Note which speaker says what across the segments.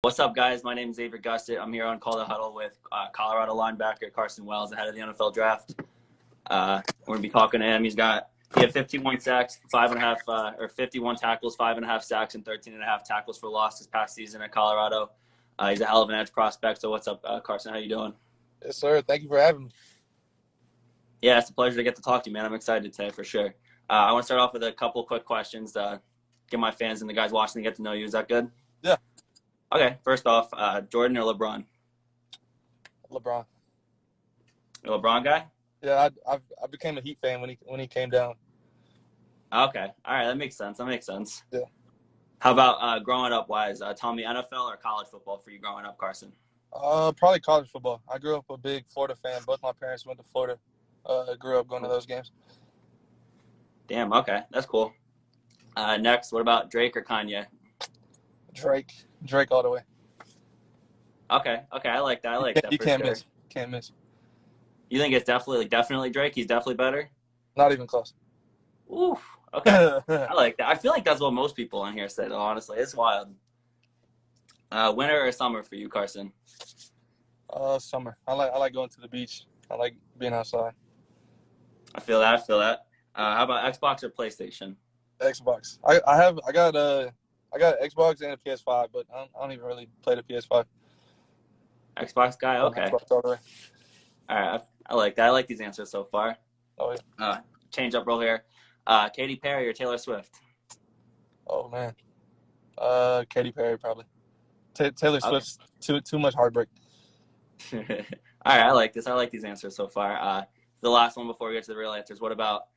Speaker 1: What's up, guys? My name is Zavier Gussett. I'm here on Call the Huddle with Colorado linebacker Carson Wells ahead of the NFL draft. We're going to be talking to him. He had 51 sacks, 51 tackles, 5.5 sacks, and 13.5 tackles for loss this past season at Colorado. He's a hell of an edge prospect. So what's up, Carson? How you doing?
Speaker 2: Yes, sir. Thank you for having me.
Speaker 1: Yeah, it's a pleasure to get to talk to you, man. I'm excited today for sure. I want to start off with a couple quick questions to get my fans and the guys watching to get to know you. Is that good?
Speaker 2: Yeah.
Speaker 1: Okay, first off, Jordan or LeBron?
Speaker 2: LeBron.
Speaker 1: You a LeBron guy?
Speaker 2: Yeah, I became a Heat fan when he came down.
Speaker 1: Okay, all right, that makes sense.
Speaker 2: Yeah.
Speaker 1: How about growing up wise? Tell me NFL or college football for you growing up, Carson?
Speaker 2: Probably college football. I grew up a big Florida fan. Both my parents went to Florida. Grew up going to those games.
Speaker 1: Damn, okay, that's cool. Next, what about Drake or Kanye?
Speaker 2: Drake all the way.
Speaker 1: Okay, I like that.
Speaker 2: You
Speaker 1: For
Speaker 2: can't
Speaker 1: sure.
Speaker 2: miss. Can't miss.
Speaker 1: You think it's definitely Drake? He's definitely better.
Speaker 2: Not even close.
Speaker 1: Oof. Okay, I like that. I feel like that's what most people on here said. Honestly, it's wild. Winter or summer for you, Carson?
Speaker 2: Summer. I like going to the beach. I like being outside.
Speaker 1: I feel that. How about Xbox or PlayStation?
Speaker 2: Xbox. I got Xbox and a PS5, but I don't even really play the PS5.
Speaker 1: Xbox guy. Okay.
Speaker 2: Xbox all the way.
Speaker 1: All right. I like that. I like these answers so far.
Speaker 2: Oh yeah.
Speaker 1: Change up role here. Katy Perry or Taylor Swift?
Speaker 2: Oh man. Katy Perry probably. Taylor Swift's too much heartbreak.
Speaker 1: All right, I like this. I like these answers so far. The last one before we get to the real answers. What about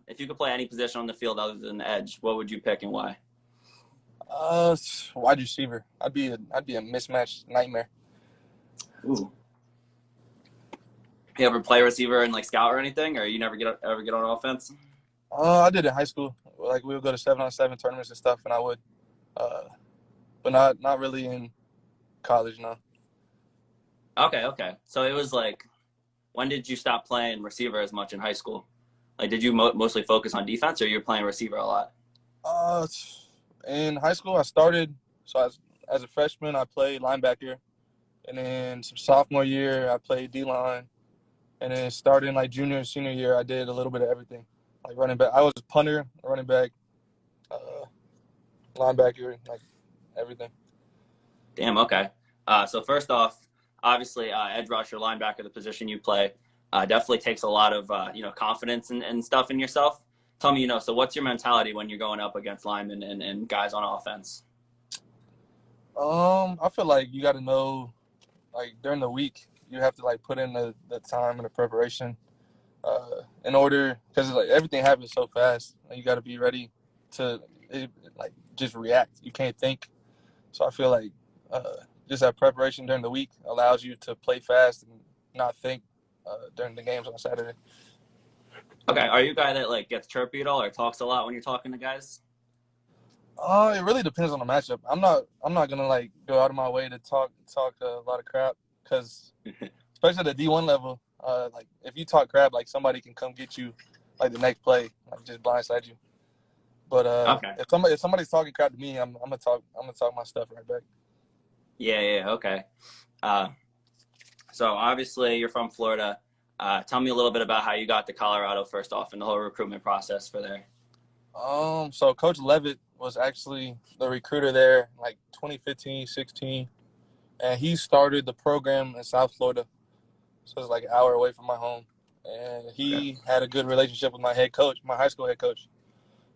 Speaker 1: if you could play any position on the field other than the edge, what would you pick and why?
Speaker 2: Wide receiver. I'd be a mismatched nightmare.
Speaker 1: Ooh. You ever play receiver and like scout or anything, or you never ever get on offense?
Speaker 2: I did in high school. Like we would go to 7-on-7 tournaments and stuff, and I would, but not really in college, no.
Speaker 1: Okay. So it was like, when did you stop playing receiver as much in high school? Like, did you mostly focus on defense, or you were playing receiver a lot?
Speaker 2: In high school, I started. So as a freshman, I played linebacker, and then some sophomore year, I played D-line, and then starting like junior and senior year, I did a little bit of everything, like running back. I was a punter, running back, linebacker, like everything.
Speaker 1: Damn. Okay. So first off, obviously, edge rusher, linebacker, the position you play, definitely takes a lot of confidence and stuff in yourself. Tell me, so what's your mentality when you're going up against linemen and guys on offense?
Speaker 2: I feel like you got to know, like during the week, you have to like put in the time and the preparation, in order, because like everything happens so fast. You got to be ready to just react. You can't think. So I feel like just that preparation during the week allows you to play fast and not think during the games on Saturday.
Speaker 1: Okay, are you a guy that like gets chirpy at all or talks a lot when you're talking to guys?
Speaker 2: It really depends on the matchup. I'm not gonna like go out of my way to talk a lot of crap, because especially at the D1 level, like if you talk crap, like somebody can come get you like the next play, like just blindside you. But if somebody's talking crap to me, I'm gonna talk my stuff right back.
Speaker 1: Yeah, okay. So obviously you're from Florida. Tell me a little bit about how you got to Colorado first off and the whole recruitment process for there.
Speaker 2: So Coach Levitt was actually the recruiter there, like 2015, 16, and he started the program in South Florida, so it's like an hour away from my home. And he had a good relationship with my head coach, my high school head coach.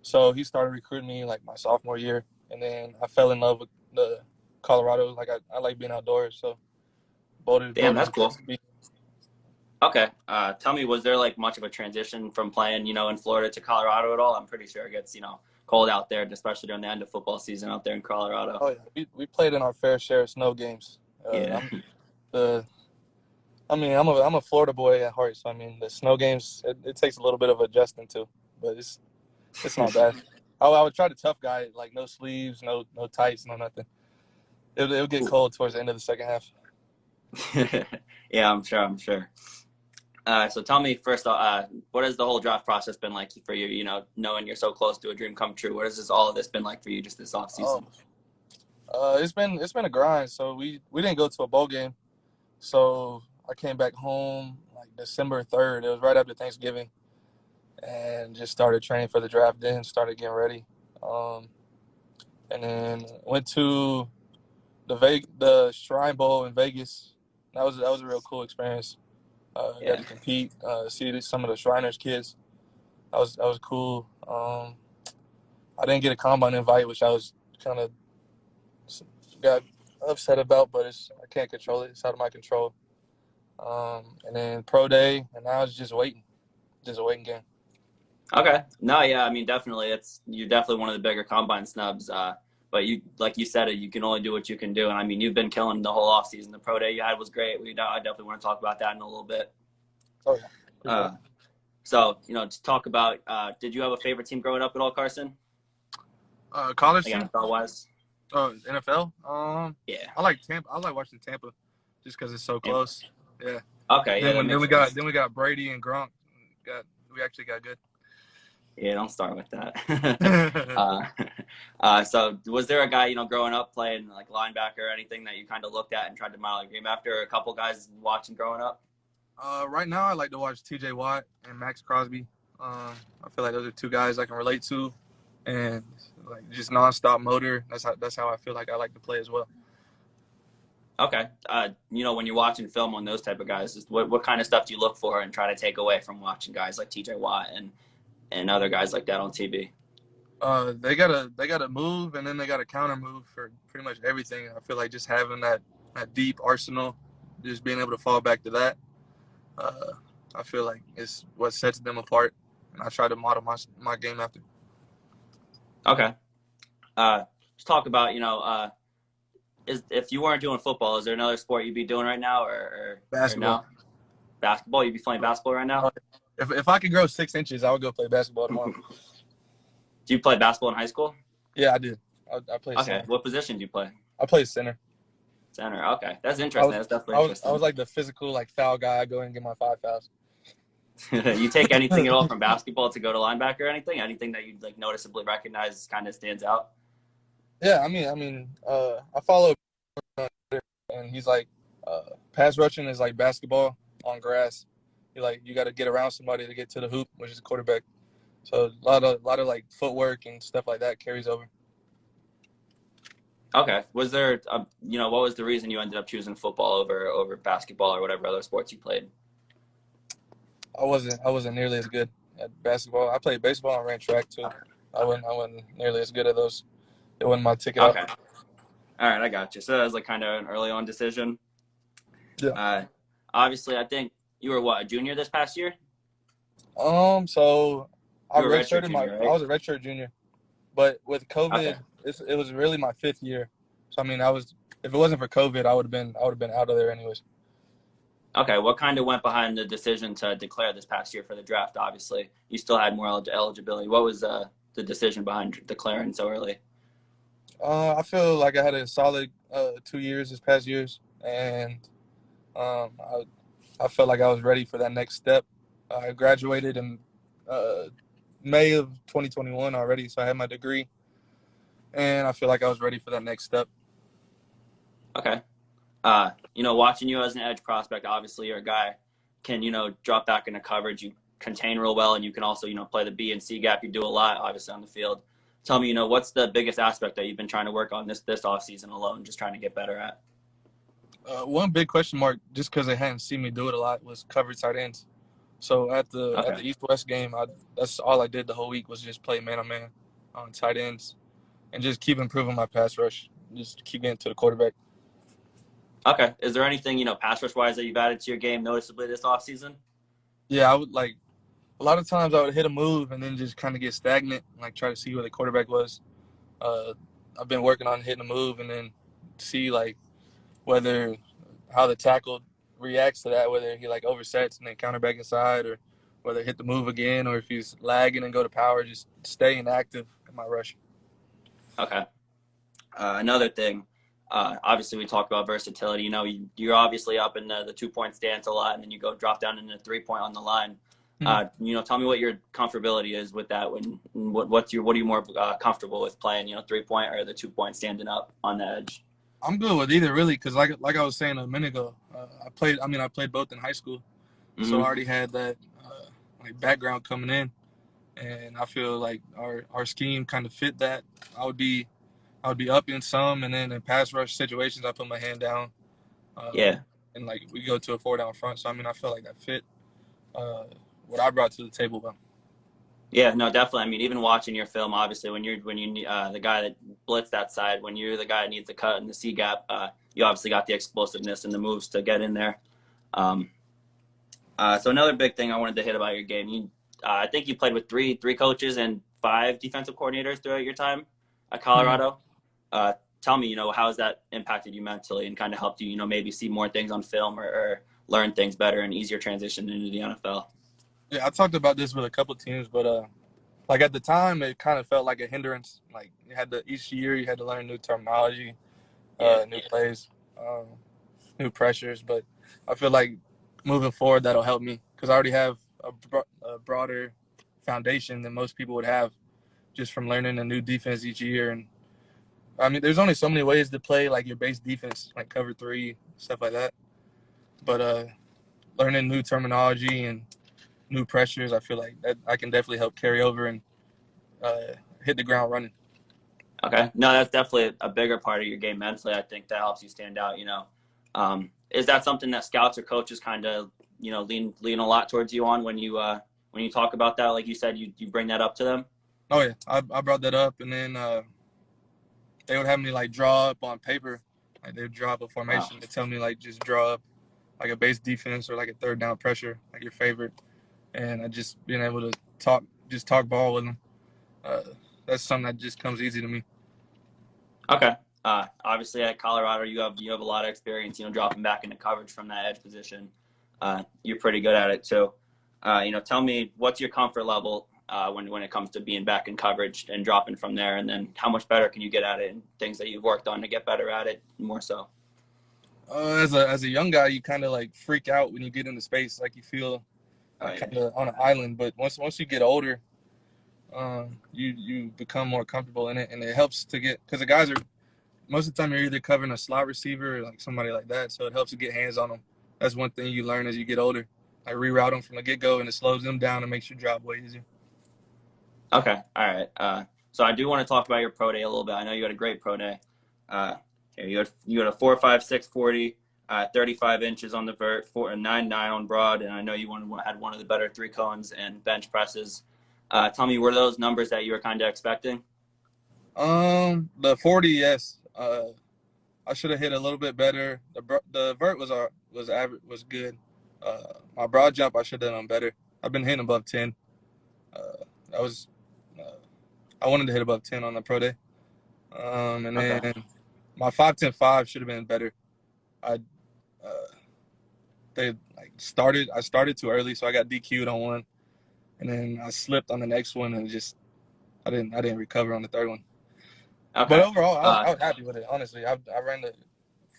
Speaker 2: So he started recruiting me like my sophomore year, and then I fell in love with the Colorado. Like I like being outdoors, so voted.
Speaker 1: Damn, that's cool. Okay. Tell me, was there like much of a transition from playing, in Florida to Colorado at all? I'm pretty sure it gets, cold out there, especially during the end of football season out there in Colorado.
Speaker 2: Oh yeah, we played in our fair share of snow games.
Speaker 1: Yeah.
Speaker 2: I'm a Florida boy at heart, so I mean the snow games it takes a little bit of adjusting to, but it's not bad. I would try to tough guy it, like no sleeves, no tights, no nothing. It'll get cold towards the end of the second half.
Speaker 1: Yeah, I'm sure. So tell me first, what has the whole draft process been like for you? Knowing you're so close to a dream come true, what has all of this been like for you just this off season?
Speaker 2: It's been a grind. So we didn't go to a bowl game. So I came back home like December 3rd. It was right after Thanksgiving, and just started training for the draft. Then started getting ready, and then went to the Shrine Bowl in Vegas. That was a real cool experience. Got
Speaker 1: Yeah.
Speaker 2: to compete, see some of the Shriners kids. That was cool. I didn't get a combine invite, which I was kind of got upset about, but I can't control it. It's out of my control. And then pro day, and now it's just a waiting game.
Speaker 1: Okay. No, yeah, I mean, definitely, you're definitely one of the bigger combine snubs. But you, like you said, you can only do what you can do, and I mean, you've been killing the whole offseason. The pro day you had was great. I definitely want to talk about that in a little bit.
Speaker 2: Oh yeah.
Speaker 1: Uh, so, to talk about, did you have a favorite team growing up at all, Carson?
Speaker 2: College
Speaker 1: Like
Speaker 2: team?
Speaker 1: NFL wise?
Speaker 2: Oh, NFL.
Speaker 1: Yeah.
Speaker 2: I like Tampa. I like watching Tampa, just because it's so close. Yeah.
Speaker 1: Okay. Yeah.
Speaker 2: Then we got Brady and Gronk. We actually got good.
Speaker 1: Yeah, don't start with that. So was there a guy, growing up playing like linebacker or anything that you kind of looked at and tried to model your game after, or a couple guys watching growing up?
Speaker 2: Right now, I like to watch T.J. Watt and Max Crosby. I feel like those are two guys I can relate to, and like just nonstop motor. That's how I feel like I like to play as well.
Speaker 1: Okay. When you're watching film on those type of guys, what kind of stuff do you look for and try to take away from watching guys like T.J. Watt and other guys like that on TV?
Speaker 2: They gotta move, and then they gotta counter move for pretty much everything. I feel like just having that deep arsenal, just being able to fall back to that. I feel like it's what sets them apart, and I try to model my game after.
Speaker 1: Okay. Just talk about, if you weren't doing football, is there another sport you'd be doing right now, or
Speaker 2: Basketball.
Speaker 1: no? Basketball? You'd be playing basketball right now?
Speaker 2: If I could grow 6 inches, I would go play basketball tomorrow.
Speaker 1: Do you play basketball in high school?
Speaker 2: Yeah, I did. I played.
Speaker 1: Okay.
Speaker 2: Center.
Speaker 1: What position do you play?
Speaker 2: I played center.
Speaker 1: Center. Okay. That's interesting. That's definitely interesting.
Speaker 2: I was like the physical, like foul guy. I go in and get my 5 fouls.
Speaker 1: You take anything at all from basketball to go to linebacker or anything? Anything that you like noticeably recognize kind of stands out?
Speaker 2: Yeah, I follow, and he's like, pass rushing is like basketball on grass. You got to get around somebody to get to the hoop, which is the quarterback. So a lot of like footwork and stuff like that carries over.
Speaker 1: Okay. Was there, what was the reason you ended up choosing football over basketball or whatever other sports you played?
Speaker 2: I wasn't nearly as good at basketball. I played baseball and ran track too. I wasn't nearly as good at those. It wasn't my ticket.
Speaker 1: Okay. All right, I got you. So that was like kind of an early on decision.
Speaker 2: Yeah.
Speaker 1: Obviously, I think you were a junior this past year?
Speaker 2: So I
Speaker 1: You were a redshirt junior, right?
Speaker 2: I was a redshirt junior, but with COVID,
Speaker 1: Okay.
Speaker 2: it was really my 5th year. So if it wasn't for COVID, I would have been out of there anyways.
Speaker 1: Okay, what kind of went behind the decision to declare this past year for the draft? Obviously, you still had more eligibility. What was the decision behind declaring so early?
Speaker 2: I feel like I had a solid 2 years this past years, and I felt like I was ready for that next step. I graduated in May of 2021 already, so I had my degree, and I feel like I was ready for that next step.
Speaker 1: Okay. Watching you as an edge prospect, obviously you're a guy can, drop back into coverage. You contain real well, and you can also, play the B and C gap. You do a lot, obviously, on the field. Tell me, what's the biggest aspect that you've been trying to work on this offseason alone, just trying to get better at?
Speaker 2: One big question mark, just because they hadn't seen me do it a lot, was cover tight ends. So at the East-West game, that's all I did the whole week was just play man-on-man on tight ends and just keep improving my pass rush, just keep getting to the quarterback.
Speaker 1: Okay. Is there anything, pass rush-wise that you've added to your game noticeably this offseason?
Speaker 2: Yeah, I would a lot of times I would hit a move and then just kind of get stagnant, like try to see where the quarterback was. I've been working on hitting a move and then see how the tackle reacts to that, whether he oversets and then counter back inside, or whether hit the move again, or if he's lagging and go to power, just staying active in my rush.
Speaker 1: Okay. Another thing, obviously we talked about versatility. You're obviously up in the 2-point stance a lot, and then you go drop down into the 3-point on the line. Tell me what your comfortability is with that. What are you more comfortable with playing? 3-point or the 2-point standing up on the edge?
Speaker 2: I'm good with either, really, because like I was saying a minute ago, I played both in high school, so I already had that background coming in, and I feel like our scheme kind of fit that. I would be up in some, and then in pass rush situations, I put my hand down,
Speaker 1: Yeah.
Speaker 2: and we go to a 4-down front. So I feel like that fit what I brought to the table. Though.
Speaker 1: Yeah, no, definitely. I mean, even watching your film, obviously, when you the guy that blitzed that side, when you're the guy that needs the cut and the C gap, you obviously got the explosiveness and the moves to get in there. So another big thing I wanted to hit about your game, I think you played with three coaches and 5 defensive coordinators throughout your time at Colorado. Tell me, how has that impacted you mentally and kind of helped you, maybe see more things on film or learn things better and easier transition into the NFL?
Speaker 2: Yeah, I talked about this with a couple of teams, but at the time, it kind of felt like a hindrance. Like each year you had to learn new terminology, new plays, new pressures. But I feel like moving forward, that'll help me because I already have a broader foundation than most people would have just from learning a new defense each year. And I mean, there's only so many ways to play like your base defense, like cover 3, stuff like that. But learning new terminology and new pressures, I feel like that I can definitely help carry over and hit the ground running.
Speaker 1: Okay. No, that's definitely a bigger part of your game mentally. I think that helps you stand out, Is that something that scouts or coaches kind of, lean a lot towards you on when you talk about that? Like you said, you bring that up to them?
Speaker 2: Oh, yeah. I brought that up, and then they would have me, draw up on paper. Like, they would draw up a formation. Wow. They tell me, just draw up, a base defense or, a third down pressure, your favorite. And I just being able to talk ball with them. That's something that just comes easy to me.
Speaker 1: Okay. Obviously at Colorado, you have a lot of experience, dropping back into coverage from that edge position. You're pretty good at it too. Tell me what's your comfort level when it comes to being back in coverage and dropping from there, and then how much better can you get at it and things that you've worked on to get better at it more so?
Speaker 2: As a young guy, you kind of freak out when you get into space, you feel kind of on an island. But once you get older, you become more comfortable in it, and it helps to get because the guys are most of the time you're either covering a slot receiver or somebody like that, so it helps to get hands on them. That's one thing you learn as you get older. Reroute them from the get go, and it slows them down and makes your job way easier.
Speaker 1: Okay, all right. So I do want to talk about your pro day a little bit. I know you had a great pro day. You had a 4.56 40. 35 inches on the vert, 9.9 on broad, and I know you had one of the better 3 cones and bench presses. Tell me, were those numbers that you were kind of expecting?
Speaker 2: The 40, yes. I should have hit a little bit better. The vert was average, was good. My broad jump, I should have done better. I've been hitting above 10. I wanted to hit above 10 on the pro day. And then my 5.10.5 should have been better. I started too early, so I got DQ'd on one, and then I slipped on the next one, and I didn't recover on the third one. Okay. But overall, I was happy with it. Honestly, I ran the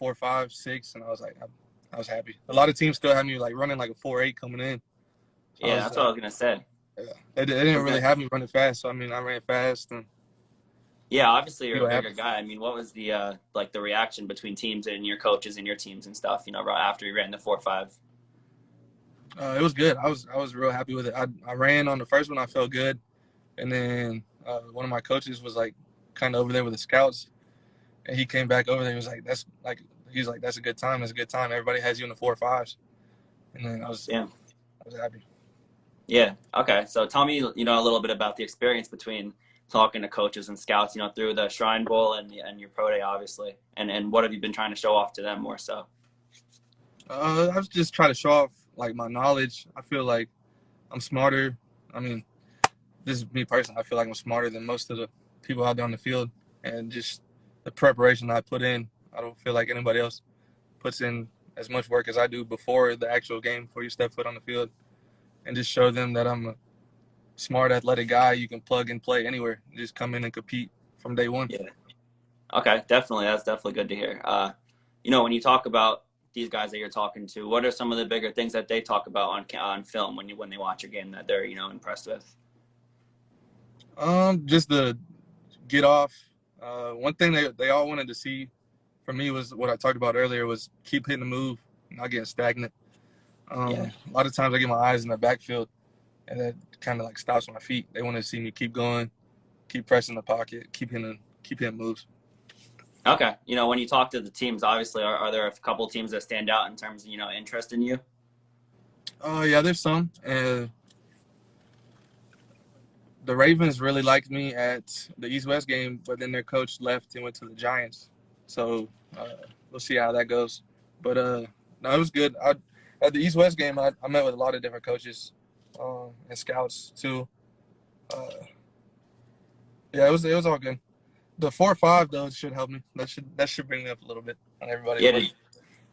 Speaker 2: 4.5.6, and I was happy. A lot of teams still have me running a 4.8 coming in.
Speaker 1: So that's what I was gonna say.
Speaker 2: Yeah, they didn't really have me running fast, so I ran fast and.
Speaker 1: Yeah, obviously you're a bigger guy. I mean, what was the the reaction between teams and your coaches and your teams and stuff? Right after you ran the 4.5.
Speaker 2: It was good. I was real happy with it. I ran on the first one. I felt good, and then one of my coaches was kind of over there with the scouts, and he came back over there. He was like, "That's that's a good time. That's a good time. Everybody has you in the 4.5s," and then I was happy.
Speaker 1: Yeah. Okay. So tell me, a little bit about the experience between talking to coaches and scouts, through the Shrine Bowl and your pro day, obviously, and what have you been trying to show off to them more so?
Speaker 2: I was just trying to show off my knowledge. I feel like I'm smarter. I mean, this is me personally. I feel like I'm smarter than most of the people out there on the field, and just the preparation I put in. I don't feel like anybody else puts in as much work as I do before the actual game, before you step foot on the field, and just show them that I'm a smart, athletic guy. You can plug and play anywhere. Just come in and compete from day one.
Speaker 1: Yeah. Okay, definitely. That's definitely good to hear. When you talk about these guys that you're talking to? What are some of the bigger things that they talk about on film when they watch a game that they're impressed with?
Speaker 2: Just the get off. One thing they all wanted to see for me was what I talked about earlier, was keep hitting the move, not getting stagnant.
Speaker 1: Yeah.
Speaker 2: A lot of times I get my eyes in the backfield, and that kind of like stops my feet. They want to see me keep going, keep pressing the pocket, keep hitting moves.
Speaker 1: Okay. When you talk to the teams, obviously, are there a couple teams that stand out in terms of interest in you?
Speaker 2: Yeah, there's some. The Ravens really liked me at the East-West game, but then their coach left and went to the Giants. So we'll see how that goes. But no, it was good. At the East-West game, I met with a lot of different coaches and scouts too. Yeah, it was all good. The 4-5 though should help me. That should bring me up a little bit on everybody's
Speaker 1: Yeah.
Speaker 2: mind.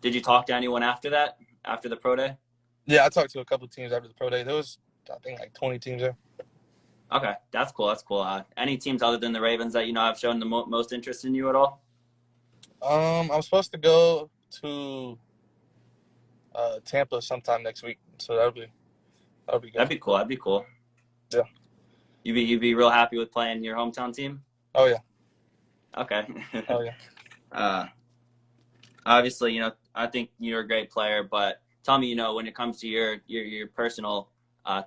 Speaker 1: Did you talk to anyone after that? After the pro day?
Speaker 2: Yeah, I talked to a couple teams after the pro day. There was, I think, like 20 teams there.
Speaker 1: Okay, that's cool. That's cool. Any teams other than the Ravens that have shown the most interest in you at all?
Speaker 2: I was supposed to go to Tampa sometime next week, so that'll be good.
Speaker 1: That'd be cool. That'd be cool.
Speaker 2: Yeah.
Speaker 1: You'd be real happy with playing your hometown team?
Speaker 2: Oh yeah.
Speaker 1: Okay.
Speaker 2: Oh yeah.
Speaker 1: Obviously, I think you're a great player, but tell me, when it comes to your personal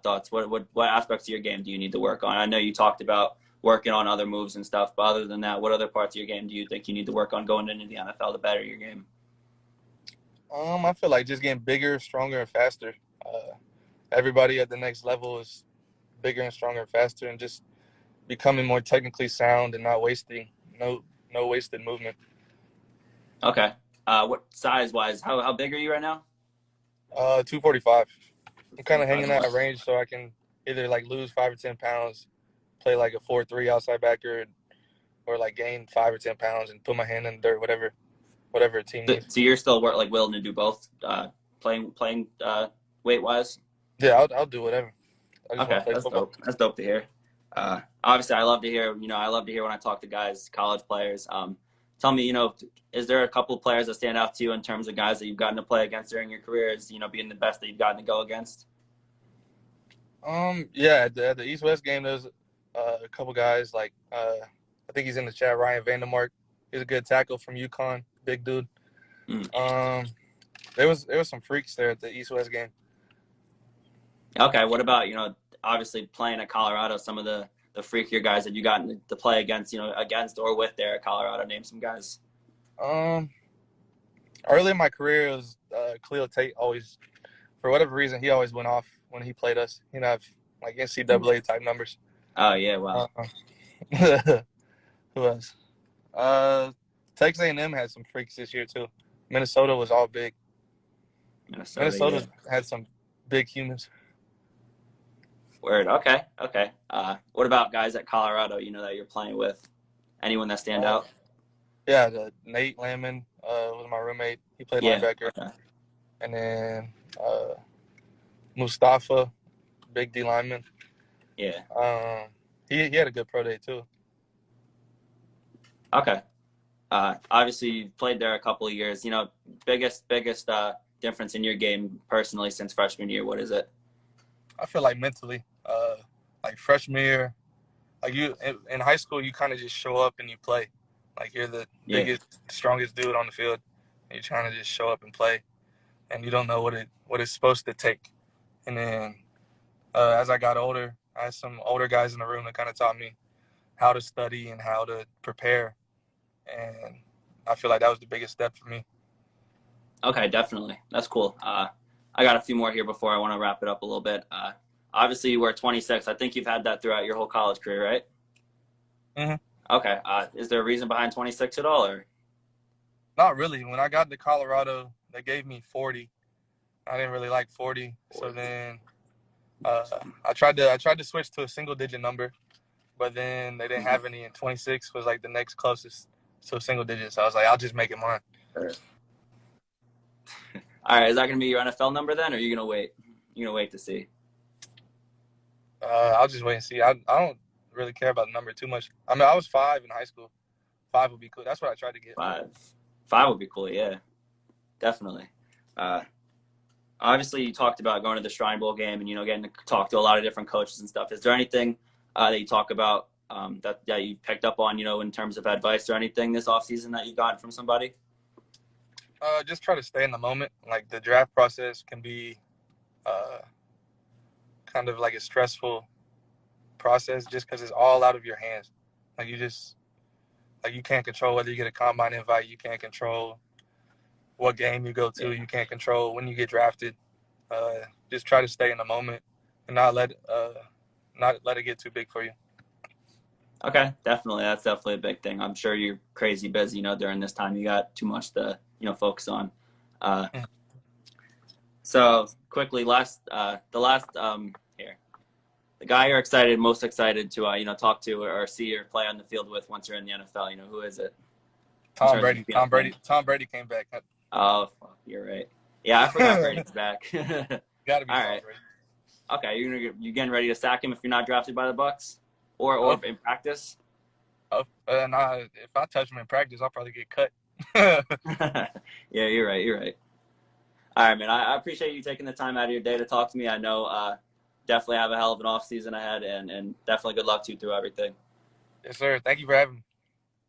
Speaker 1: thoughts, what aspects of your game do you need to work on? I know you talked about working on other moves and stuff, but other than that, what other parts of your game do you think you need to work on going into the NFL to better your game?
Speaker 2: I feel like just getting bigger, stronger, and faster. Everybody at the next level is bigger and stronger and faster, and just becoming more technically sound and not wasting no wasted movement.
Speaker 1: Okay. What size-wise, how big are you right now?
Speaker 2: 245. I'm kind of hanging out of range, so I can either like lose 5 or 10 pounds, play like a 4-3 outside backer, or like gain 5 or 10 pounds and put my hand in the dirt, whatever a team needs.
Speaker 1: So you're still willing to do both, playing weight-wise?
Speaker 2: Yeah, I'll do whatever. I just
Speaker 1: Okay,
Speaker 2: want to play
Speaker 1: that's
Speaker 2: football.
Speaker 1: dope. That's dope to hear. Obviously, I love to hear. I love to hear when I talk to guys, college players. Tell me, is there a couple of players that stand out to you in terms of guys that you've gotten to play against during your career as being the best that you've gotten to go against?
Speaker 2: Yeah, at the East-West game, there's a couple guys like I think he's in the chat. Ryan Vandermark, he's a good tackle from UConn, big dude. There was some freaks there at the East-West game.
Speaker 1: Okay, what about obviously playing at Colorado? Some of the freakier guys that you gotten to play against, against or with there at Colorado. Name some guys.
Speaker 2: Early in my career, it was Khalil Tate. Always, for whatever reason, he always went off when he played us. He'd have like NCAA type numbers.
Speaker 1: Oh yeah, wow.
Speaker 2: Who else? Texas A&M had some freaks this year too. Minnesota was all big. Minnesota had some big humans.
Speaker 1: Word. Okay. What about guys at Colorado? That you're playing with. Anyone that stand out?
Speaker 2: Yeah, Nate Landman was my roommate. He played linebacker.
Speaker 1: Okay.
Speaker 2: And then Mustafa, big D lineman.
Speaker 1: Yeah.
Speaker 2: He had a good pro day too.
Speaker 1: Okay. Obviously, you played there a couple of years. Biggest difference in your game personally since freshman year. What is it?
Speaker 2: I feel like mentally, like freshman year, like you in high school, you kind of just show up and you play. Like you're the biggest, strongest dude on the field. And you're trying to just show up and play, and you don't know what it's supposed to take. And then as I got older, I had some older guys in the room that kind of taught me how to study and how to prepare. And I feel like that was the biggest step for me.
Speaker 1: Okay, definitely. That's cool. I got a few more here before I want to wrap it up a little bit. Obviously, you were 26. I think you've had that throughout your whole college career, right?
Speaker 2: Mm-hmm.
Speaker 1: Okay. Is there a reason behind 26 at all, or?
Speaker 2: Not really. When I got to Colorado, they gave me 40. I didn't really like 40. So then I tried to switch to a single-digit number, but then they didn't have any, and 26 was like the next closest to a single digit. So I was like, I'll just make it mine.
Speaker 1: All right, is that going to be your NFL number then, or are you going to wait? You're going to wait to see?
Speaker 2: I'll just wait and see. I don't really care about the number too much. I mean, I was 5 in high school. 5 would be cool. That's what I tried to get.
Speaker 1: 5 would be cool, yeah. Definitely. Uh, Obviously, you talked about going to the Shrine Bowl game and, getting to talk to a lot of different coaches and stuff. Is there anything that you talk about that you picked up on, in terms of advice or anything this offseason that you got from somebody?
Speaker 2: Just try to stay in the moment. Like, the draft process can be kind of like a stressful process just because it's all out of your hands. Like, you can't control whether you get a combine invite. You can't control what game you go to. You can't control when you get drafted. Just try to stay in the moment and not let it get too big for you.
Speaker 1: Okay, definitely. That's definitely a big thing. I'm sure you're crazy busy, during this time. You got too much to, focus on. So quickly, the guy you're most excited to, talk to or see or play on the field with once you're in the NFL, who is it?
Speaker 2: Tom Brady. Tom Brady came back.
Speaker 1: Oh, fuck, you're right. Yeah, I forgot Brady's back.
Speaker 2: Gotta be
Speaker 1: All
Speaker 2: Tom
Speaker 1: right.
Speaker 2: Brady.
Speaker 1: Okay, you getting ready to sack him if you're not drafted by the Bucs, or in practice?
Speaker 2: If I touch him in practice, I'll probably get cut.
Speaker 1: Yeah, you're right. All right, man. I appreciate you taking the time out of your day to talk to me. I know definitely have a hell of an off season ahead, and definitely good luck to you through everything.
Speaker 2: Yes, sir. Thank you for having me.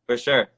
Speaker 1: For sure.